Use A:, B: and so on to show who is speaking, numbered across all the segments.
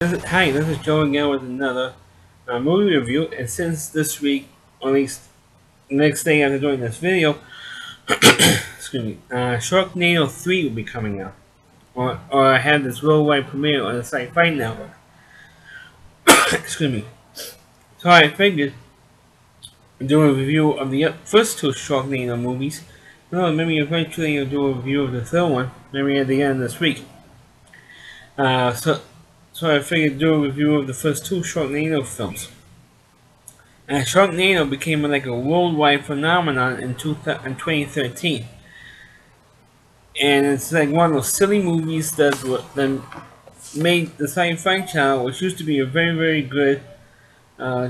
A: Hi, this is Joe again with another movie review. And since this week, or at least next day after doing this video, excuse me, Sharknado 3 will be coming out. Or I had this worldwide premiere on the Sci-Fi Network. Excuse me. So I figured do a review of the first two Sharknado movies. No, maybe eventually I'll do a review of the third one, maybe at the end of this week. So I figured do a review of the first two Sharknado films. And Sharknado became like a worldwide phenomenon in 2013. And it's like one of those silly movies that made the Sci-Fi Channel, which used to be a very, very good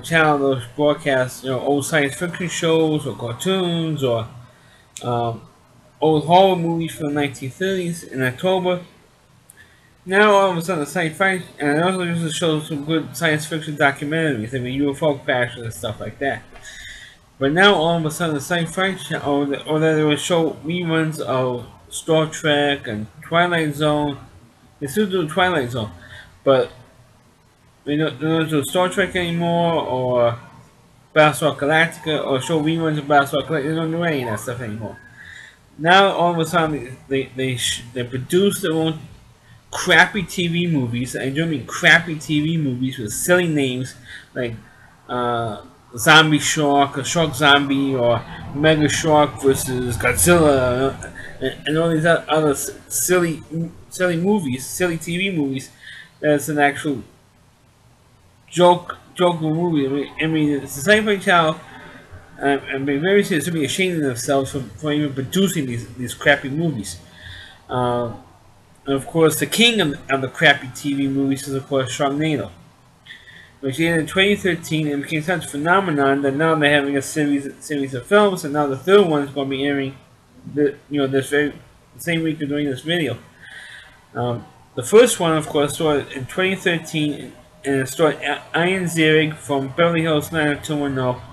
A: channel that broadcasts, old science fiction shows or cartoons or um, old horror movies from the 1930s in October. Now all of a sudden, the sci-fi, and it also used to show some good science fiction documentaries, like the UFO crashes and stuff like that. But now all of a sudden, the sci-fi channel, or that they would show reruns of Star Trek and Twilight Zone. They still do Twilight Zone, but they don't do Star Trek anymore, or Battlestar Galactica, or show reruns of Battlestar Galactica. They don't do any of that stuff anymore. Now all of a sudden, they produce their own crappy TV movies. I do mean crappy TV movies with silly names like Zombie Shark or Shark Zombie or Mega Shark versus Godzilla and all these other silly movies, silly TV movies. That's an actual joke movie. I mean it's the Sci-Fi Channel. I'm being very serious to be ashamed of themselves for even producing these crappy movies. And of course, the king of the crappy TV movies is, of course, Sharknado, which ended in 2013 and became such a phenomenon that now they're having a series of films, and now the third one is going to be airing, the same week they're doing this video. The first one, of course, started in 2013, and it starred Ian Ziering from Beverly Hills 90210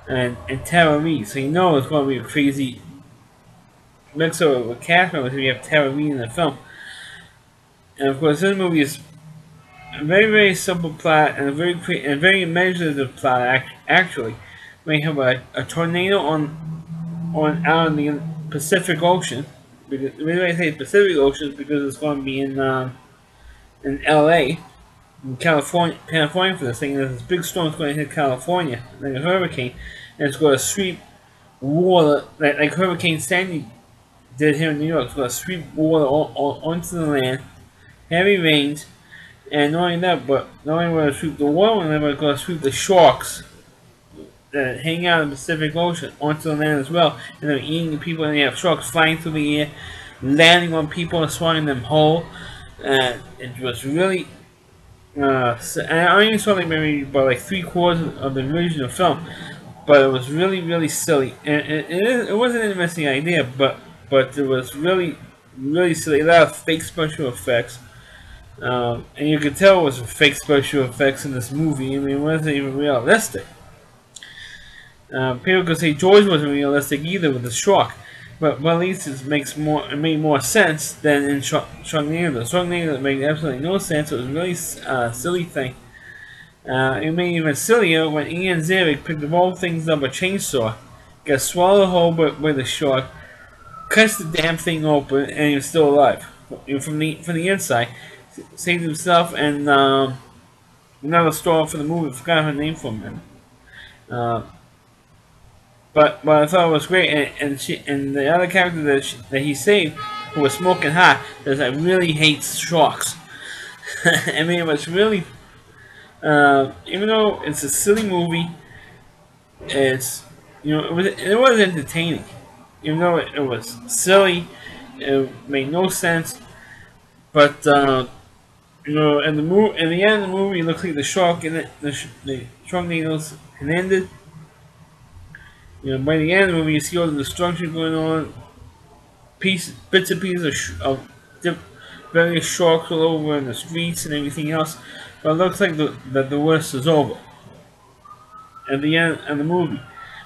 A: and Tara Reid. So you know it's going to be a crazy mix of a cast members if you have Tara Reid in the film. And of course, this movie is a very, very simple plot and a very imaginative plot. Actually, we have a tornado out in the Pacific Ocean. Because the reason I say Pacific Ocean is because it's going to be in L.A. in California for this thing. There's this big storm that's going to hit California, like a hurricane, and it's going to sweep water like Hurricane Sandy did here in New York. It's going to sweep water onto the land. Heavy rains, and not only that, but not only will it sweep the water, but it's going to sweep the sharks that hang out in the Pacific Ocean onto the land as well, and they're eating the people, and they have sharks flying through the air, landing on people and swallowing them whole. It was really, and I only saw like maybe about like 3/4 of the original film, but it was really, really silly, and it was an interesting idea, but it was really, really silly. A lot of fake special effects. And you could tell it was fake special effects in this movie. I mean, it wasn't even realistic. People could say George wasn't realistic either with the shark, but at least it made more sense than in Sharknado. Sharknado made absolutely no sense. It was a really silly thing. It made it even sillier when Ian Ziering picked of all things up a chainsaw, got swallowed whole by the shark, cuts the damn thing open, and he was still alive from the inside. Saved himself and another star for the movie. I forgot her name from him. But I thought it was great, and the other character that he saved, who was smoking hot, is I really hate sharks. I mean, it was really, even though it's a silly movie, it's it was entertaining. Even though it was silly, it made no sense, but. In the end of the movie, it looks like the shark and the Sharknado's had ended. By the end of the movie, you see all the destruction going on, bits and pieces of various sharks all over in the streets and everything else. But it looks like that the worst is over at the end of the movie.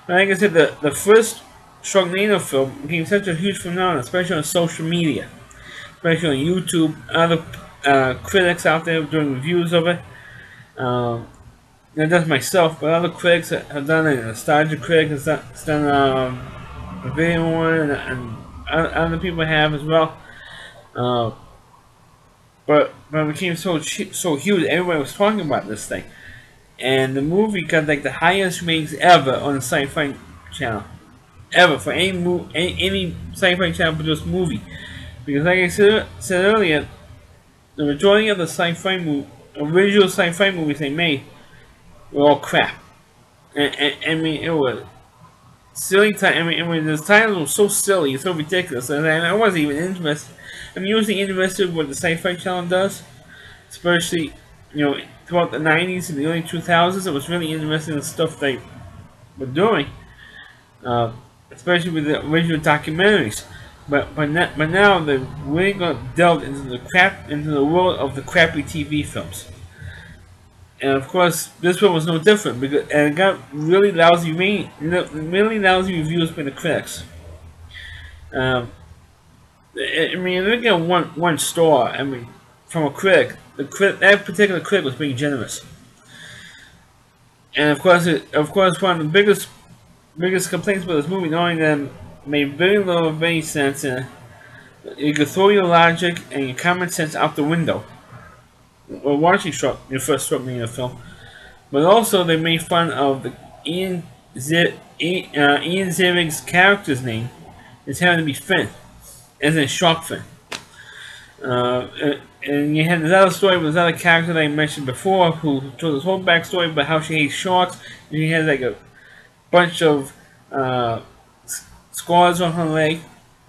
A: But like I said, the first Sharknado film became such a huge phenomenon, especially on social media, especially on YouTube, other critics out there doing reviews of it. Not just myself, but other critics have done it. Nostalgia Critic has done a video on it, and other people have as well. But it became so huge, everybody was talking about this thing, and the movie got like the highest ratings ever on the Sci-Fi Channel, ever for any Sci-Fi Channel produced movie. Because like I said earlier, the majority of the original sci-fi movies they made were all crap. I mean, it was silly time. I mean, the titles were so silly, so ridiculous, and I wasn't even interested. I'm usually interested in what the Sci-Fi Channel does, especially, throughout the 90s and the early 2000s. It was really interesting in the stuff they were doing, especially with the original documentaries. But now they're really going to delve into the world of the crappy TV films. And of course, this one was no different, because it got really lousy reviews by the critics. I mean, look at one star. I mean, from a critic, that particular critic was being generous. And of course, one of the biggest complaints about this movie, knowing that it made very little of any sense, and you could throw your logic and your common sense out the window while watching your first Sharknado film. But also, they made fun of the Ian Ziegler's character's name is having to be Finn, as in Shark Fin. And you had this other story with this other character that I mentioned before, who told this whole backstory about how she hates sharks, and she has like a bunch of scars on her leg,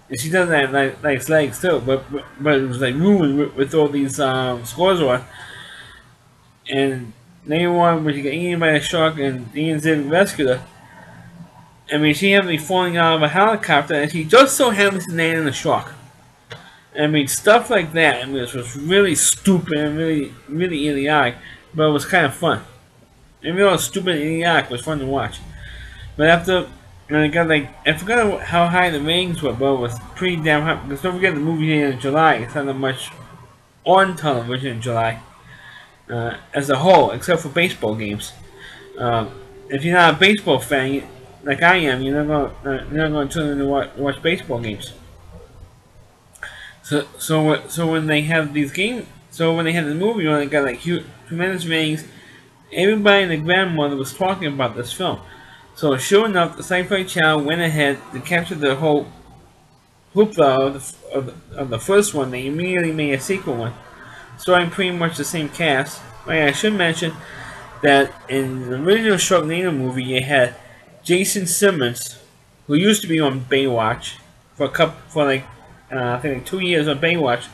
A: and she doesn't have nice legs too, but it was like ruined with all these scars on. And later on, when she got eaten by a shark and Ian Ziegler rescued her, I mean, she happened to be falling out of a helicopter, and she just so happens to land in a shark. I mean, stuff like that. I mean, this was really stupid and really idiotic, but it was kind of fun. And really stupid and idiotic was fun to watch. But after, when it got like, I forgot how high the ratings were, but it was pretty damn high. Because don't forget, the movie here in July. It's not that much on television in July, as a whole, except for baseball games. If you're not a baseball fan, like I am, you're not going to tune in to watch baseball games. So when they have these games, when they had the movie on, it got like tremendous ratings. Everybody and their grandmother was talking about this film. So sure enough, the Sci-Fi Channel went ahead to capture the whole hoopla of the first one. They immediately made a sequel one, starring pretty much the same cast. I should mention that in the original Sharknado movie, you had Jason Simmons, who used to be on Baywatch I think like 2 years on Baywatch,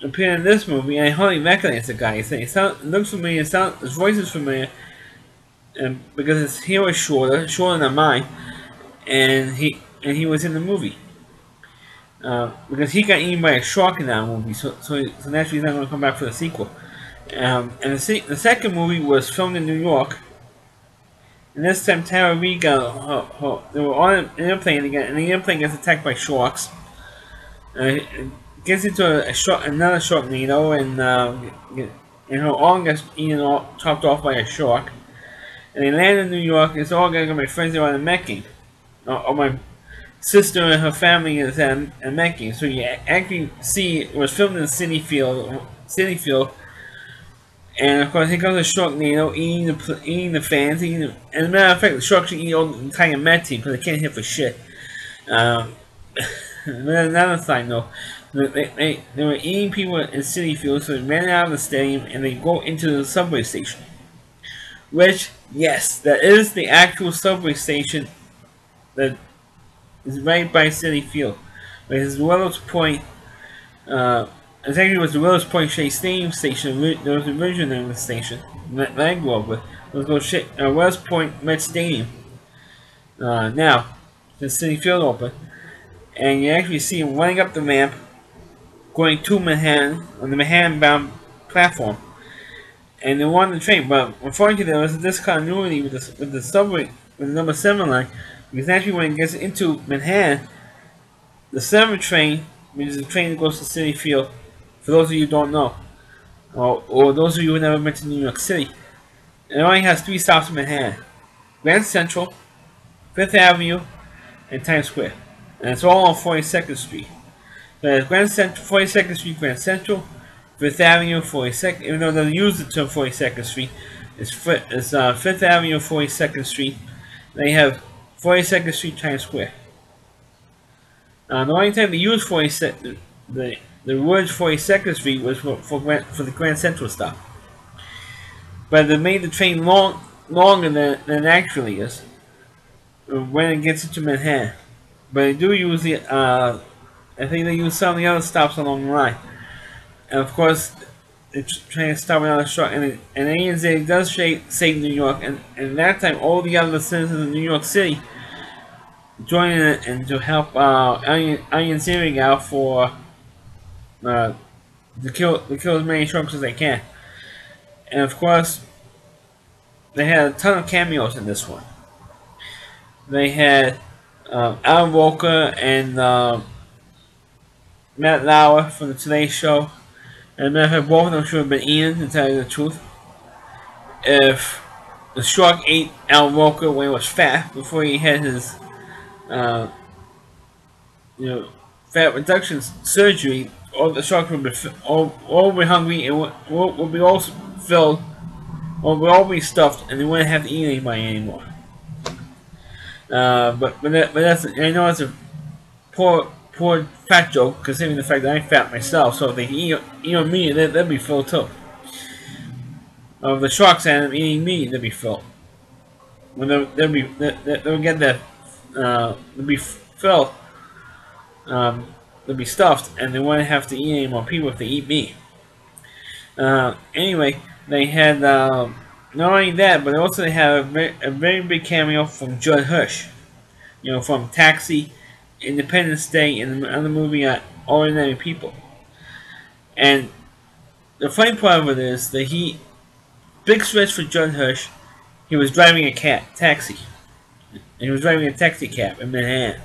A: appeared in this movie, and I hardly recognize the guy. It looks familiar, his voice is familiar, and because his hair is shorter than mine, and he was in the movie. Because he got eaten by a shark in that movie, so naturally he's not going to come back for the sequel. And the second movie was filmed in New York. And this time Tara Reid they were on an airplane again, and the airplane gets attacked by sharks. Gets into another Sharknado, and her arm gets chopped off by a shark. And they land in New York. It's all going to my friends there on a Met game. Or my sister and her family is at a Met game. So you actually see it was filmed in City Field. And of course, here comes the Sharknado eating the fans. And as a matter of fact, the sharks should eat all the entire Met team because they can't hit for shit. Another side note, they were eating people in City Field, so they ran out of the stadium and they go into the subway station. Which, yes, that is the actual subway station that is right by City Field. Which is Willows Point. It actually was the Willows Point Shea Stadium station. There was originally in the station that I grew up with. It was called Willows Point Met Stadium. Now, the City Field open, and you actually see him running up the ramp, going to Manhattan on the Manhattan-bound platform, and they were on the train. But unfortunately, there was a discontinuity with the subway, with the number 7 line, because actually when it gets into Manhattan, the 7 train which is a train that goes to City Field. For those of you who don't know, or those of you who never been to New York City, it only has 3 stops in Manhattan: Grand Central, Fifth Avenue, and Times Square, and it's all on 42nd Street. So there's Grand Central, 42nd Street, Grand Central, Fifth Avenue, 42nd. Even though they use the term 42nd Street, it's Fifth Avenue, 42nd Street. They have 42nd Street, Times Square. The only time they used 42nd, the words 42nd Street was for the Grand Central stop. But they made the train longer than it actually is when it gets into Manhattan. But they do use the, I think they use some of the other stops along the line. And of course, they're trying to stop another truck. And ANZ does save New York. And at that time, all the other citizens of New York City join in it and to help ANZ out for to kill as many trucks as they can. And of course, they had a ton of cameos in this one. They had Al Roker and Matt Lauer from the Today Show. And as a matter of fact, both of them should have been Ian, to tell you the truth. If the shark ate Al Roker when he was fat, before he had his fat reduction surgery, all the sharks would be all be hungry and would be all filled, or would all be stuffed, and they wouldn't have to eat anybody anymore. But that's, I know it's a poor fat joke, considering the fact that I'm fat myself. So if they eat me, they'd be filled too. If the sharks had them eating me, they'd be filled. When they'll get that, they'll be filled. They'll be stuffed, and they wouldn't have to eat any more people if they eat me. Anyway, they had not only that, but also they had a very big cameo from Judd Hirsch. From Taxi, Independence Day, and the other movie, Ordinary People. And the funny part of it is that big stretch for Judd Hirsch, he was driving a taxi. And he was driving a taxi cab in Manhattan.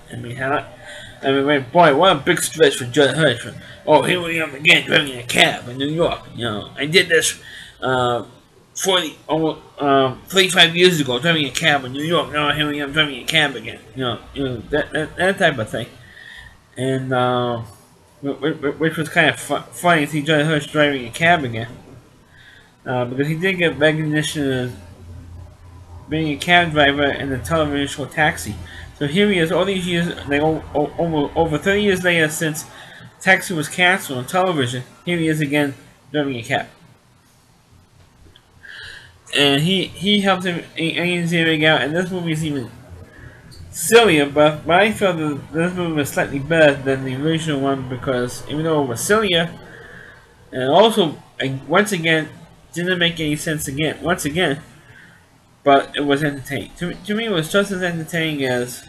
A: Boy, what a big stretch for Judd Hirsch. Oh, here we are again, driving a cab in New York. I did this 35 years ago, driving a cab in New York. Now here I am driving a cab again. That type of thing. And which was kind of funny to see Judd Hirsch driving a cab again, because he did get recognition as being a cab driver in the television show Taxi. So here he is, all these years, over 30 years later, since Taxi was canceled on television. Here he is again driving a cab. And he helped him ANZ out, and this movie is even sillier, but I felt that this movie was slightly better than the original one, because even though it was sillier, and also, once again, didn't make any sense once again, but it was entertaining. To me, it was just as entertaining as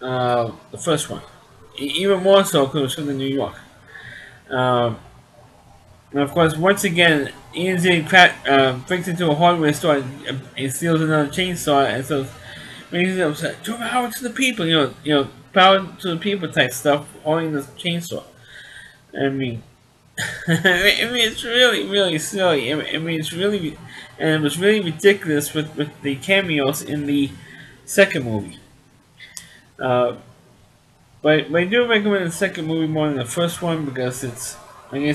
A: the first one. Even more so because it was from New York. And of course, once again, ANZ breaks into a hardware store and steals another chainsaw, and so makes it upset. Power to the people, power to the people type stuff, holding this chainsaw. I mean, it's really, really silly. It's really, and it was really ridiculous with the cameos in the second movie. But I do recommend the second movie more than the first one, because it's, like I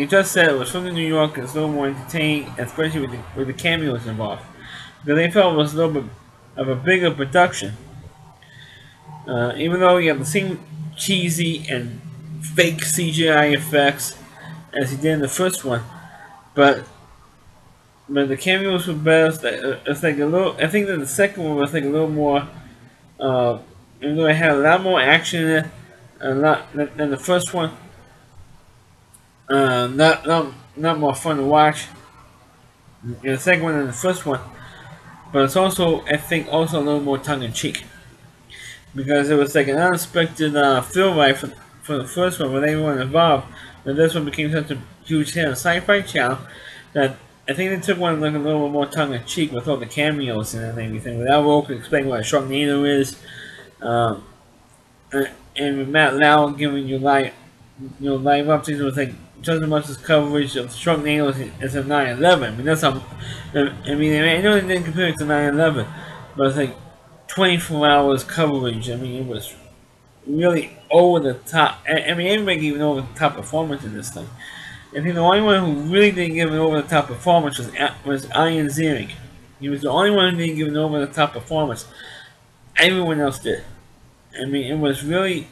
A: just said, it was from New York. It's a little more entertaining, especially with the cameos involved, because they felt it was a little bit of a bigger production. Even though you have the same cheesy and fake CGI effects as he did in the first one, but the cameos were better. It's like a little. I think that the second one was like a little more. Even though it had a lot more action in it, than the first one. Not more fun to watch in the second one than the first one, but it's also, I think, also a little more tongue-in-cheek, because it was like an unexpected film ride for the first one with everyone involved. And this one became such a huge hit on Sci-Fi Channel that I think they took one like a little more tongue-in-cheek with all the cameos and everything, without Roker explaining what a Sharknado is. and with Matt Lau giving you live updates. It was like just as much as coverage of Sharknado as a 9/11. I mean, that's how. I mean, I know they didn't compare it to 9/11, but it's like 24 hours coverage. I mean, it was really over the top. I mean, everybody gave an over the top performance in this thing. I think the only one who really didn't give an over the top performance was Ian Ziering. He was the only one who didn't give an over the top performance. Everyone else did. I mean, it was really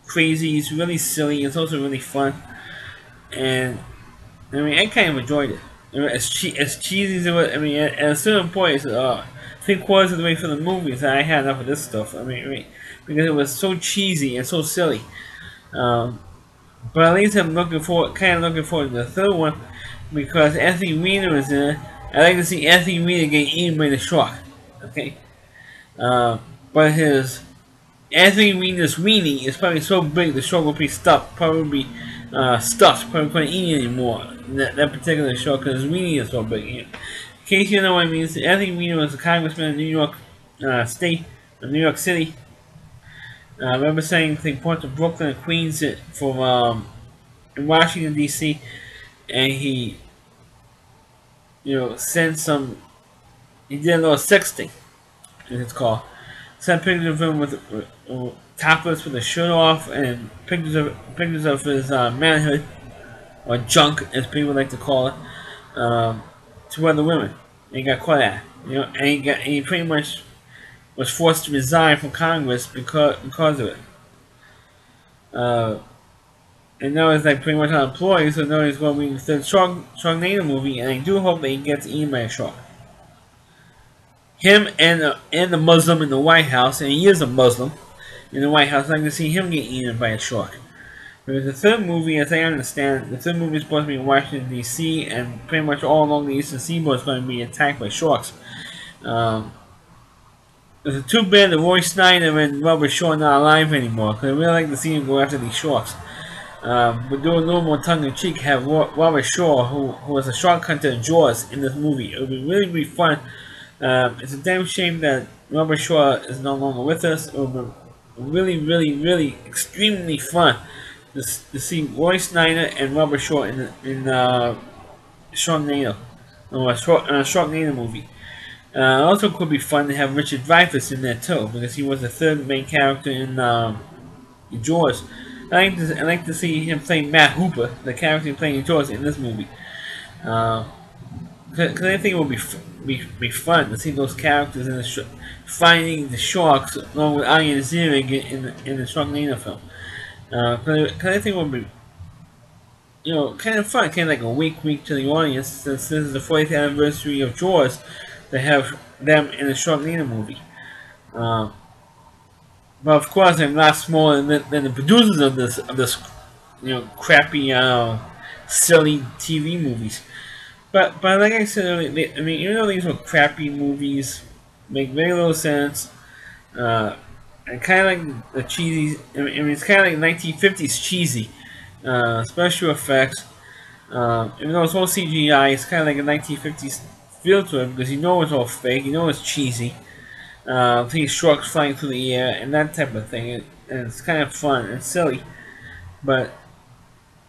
A: crazy. It's really silly. It's also really fun. And I mean, I kind of enjoyed it. I mean, as cheesy as it was, I mean, at a certain point, it's 3/4 of the way through the movies, I had enough of this stuff. I mean, because it was so cheesy and so silly. Um, but at least I'm kind of looking forward to the third one, because Anthony Weiner is in it. I like to see Anthony Weiner get eaten by the shark. Okay, but his Anthony Weiner's weenie is probably so big the shark will be stuffed, probably couldn't eat anymore. That particular shark, because his weenie is so big. In case you know what I mean, Anthony Weiner was a congressman in New York State, New York City. I remember saying they point to Brooklyn and Queens from in Washington D.C. and he, sent some. He did a little sexting, as it's called. Sent pictures of him with topless with his shirt off, and pictures of his manhood or junk, as people like to call it, to other women. And he got caught at, and he pretty much was forced to resign from Congress because of it. And now he's like pretty much unemployed, so now he's going to be in the third Sharknado movie, and I do hope that he gets eaten by a shark. Him and the Muslim in the White House, and he is a Muslim in the White House. I'd like to see him get eaten by a shark. Because the third movie, as I understand, the third movie is supposed to be in Washington D.C. and pretty much all along the Eastern Seaboard is going to be attacked by sharks. It's too bad that Roy Snyder and Robert Shaw are not alive anymore, because I really like to see them go after these sharks. But do a little more tongue-in-cheek, have Robert Shaw, who was a shark hunter in Jaws, in this movie. It would be really fun. It's a damn shame that Robert Shaw is no longer with us. It would be really extremely fun to see Roy Snyder and Robert Shaw in Sharknado, or a Sharknado movie. Also could be fun to have Richard Dreyfuss in there too, because he was the third main character in Jaws. I like to see him play Matt Hooper, the character playing Jaws, in this movie. Because I think it would be fun to see those characters in finding the sharks along with Ian Ziering in the Sharknado film. Because I think it would be, kind of fun, kind of like a wink to the audience, since this is the 40th anniversary of Jaws, to have them in the Sharknado movie. But of course, I'm not smaller than the producers of this crappy, silly TV movies. But like I said earlier, I mean, even though these were crappy movies, make very little sense. And kind of like the cheesy. I mean, it's kind of like 1950s cheesy special effects. Even though it's all CGI, it's kind of like a 1950s feel to it, because it's all fake, it's cheesy. These sharks flying through the air and that type of thing, and it's kind of fun and silly, but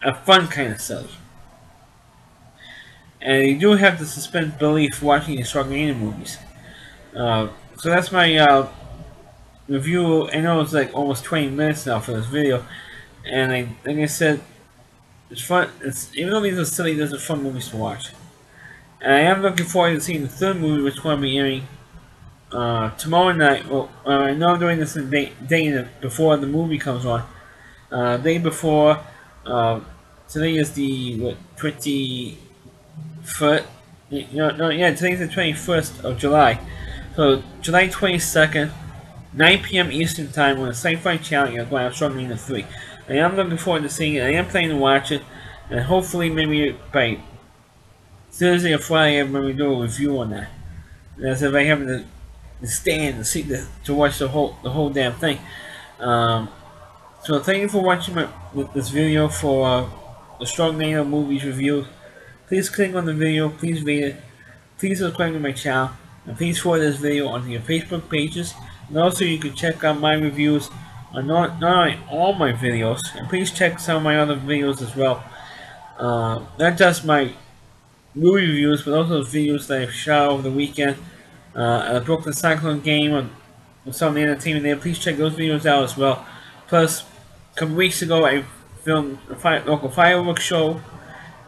A: a fun kind of silly. And you do have to suspend belief watching the Sharknado movies. So that's my review. I know it's like almost 20 minutes now for this video, and like I said, it's fun. Even though these are silly, these are fun movies to watch. And I am looking forward to seeing the third movie, which is going to be airing tomorrow night. Well, I know I'm doing this the day before the movie comes on. Day before. Today is the 21st. Today's the 21st of July. So July 22nd, 9 p.m. Eastern Time on the Sci-Fi Channel. You're going to have Sharknado 3. I am looking forward to seeing it. I am planning to watch it, and hopefully maybe by Thursday or Friday I'm going to do a review on that. As if I have to stand and see to watch the whole damn thing. So thank you for watching this video for the Sharknado movies review. Please click on the video, please rate it, please subscribe to my channel, and please forward this video onto your Facebook pages. And also you can check out my reviews not only all my videos, and please check some of my other videos as well. Not just my movie reviews, but also videos that I've shot over the weekend. At a Brooklyn Cyclone game or some of the entertainment there. Please check those videos out as well. Plus, a couple weeks ago, I filmed a local fireworks show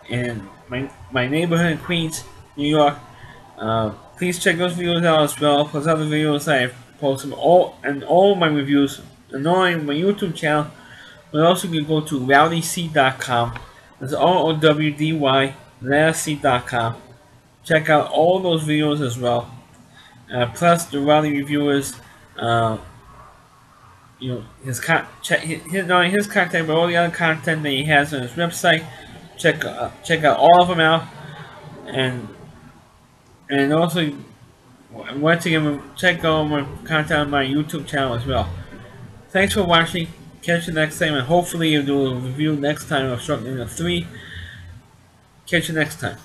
A: in my neighborhood in Queens, New York. Please check those videos out as well. Plus other videos that I've posted all my reviews, and not only my YouTube channel, but also you can go to rowdyc.com. That's ROWDY.com. Check out all those videos as well. Plus the Rowdy reviewers, his not his content, but all the other content that he has on his website. Check out all of them out, and also once again check out my content on my YouTube channel as well. Thanks for watching. Catch you next time, and hopefully you'll do a review next time of Sharknado 3. Catch you next time.